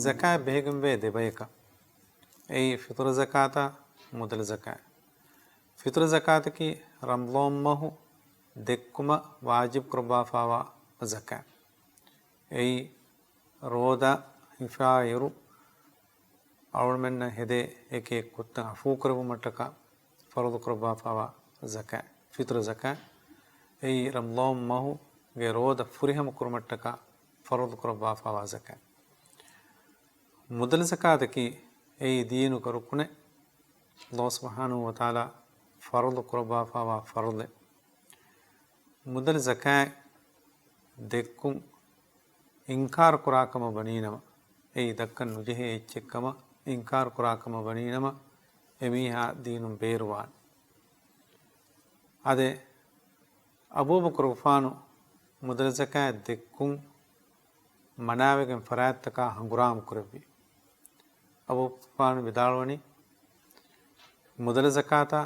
ज़कात बेगम वे देबयका ऐ फितर ज़काता मुदल ज़कात फितर ज़कात की रमज़ान महु देक्कुम वाजिब कुर्बाफावा ज़कात ऐ रोदा हिफायरु ಅವಳಮೆನ್ನ ಹೆದೆ ಏಕೆ ಕುತ್ತ ಫೂಕರವು ಮಟ್ಟಕ ಫರದು ಕುರ್ಬಾಫಾವ ಝಕ ಫಿತ್ರ ಝಕ ಐ ರಮ್ಲಾಮ್ ಮಹು ಗೆ ರೋದ ಫುರಿಹಮ ಕುರ್ಮಟ್ಟಕ ಫರದು ಕುರ್ಬಾಫಾವ ಝಕ ಮುದಲ್ ಝಕಾದಕಿ ಐ ದೀನು ಕರುಕುನೆ ಅಲ್ಲಾಹ್ ಸುಬ್ಹಾನಹು ವ ತಆಲಾ ಫರದು ಕುರ್ಬಾಫಾವ ಫರದೆ ಮುದಲ್ ಝಕ ದೆಕ್ಕುಂ ಇಂಕಾರ ಕುರಾಕಮ ಬನೀನಮ ಐ ದಕ್ಕನ್ ನುಜೆಹೆ ಎಚ್ಚೆಕ್ಕಮ इंकार कुराकम बनीनम एमीहा दीनु बेरुवान अदे अबूबकर उफानु मुदल ज़कात देक्कुं मनावेगन फरायतक हंगुराम कुरबी अबूबकर विदालवनी मुदल ज़काता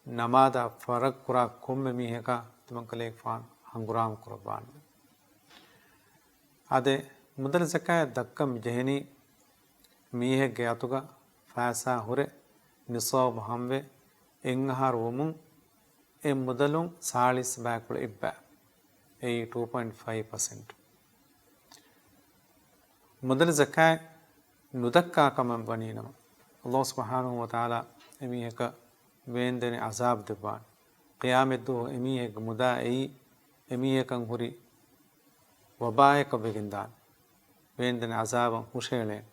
नमादा फरक कुरा कुम्मे मीहेका तुमकले फान हंगुराम कुरबान अदे मुदल ज़कात दक्कम जहनी मीहे ज्ञातुगा फैसा हुरे निसोब हमवे इंगहार वमुं ए मुदलुं सालिस बैकुल इब्बा ए 2.5% मुदल ज़कात नुदक्का कमं बनीनम अल्लाह सुब्हानहु व तआला एमीहे का वेंदने अजाब दिबान क़यामत दो एमीहे मुदा एमीहे कं हुरी वबाए का बेगिंदान वेंदने अजाब हुशेले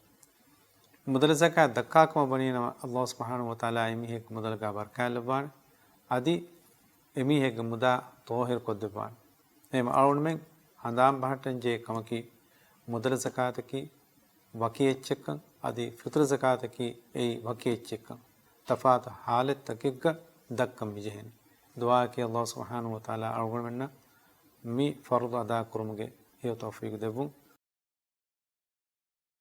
मुदल ज़कात दक्काकम बनीनम अल्लाह सुब्हानहु व तआला एमीहेक मुदल का बरकालबान अदि एमीहेक मुदा तोहिर को दिबान एम आउन में हंदाम बहटन जे कमकी मुदल ज़कात की वकीचक्कं अदि फितर ज़कात की ए वकीचक्कं तफात हालत तकिग दक्कम बिजहन दुआ के अल्लाह सुब्हानहु व तआला आउन में मी फर्द अदा कुरमुगे ये तौफीक देबू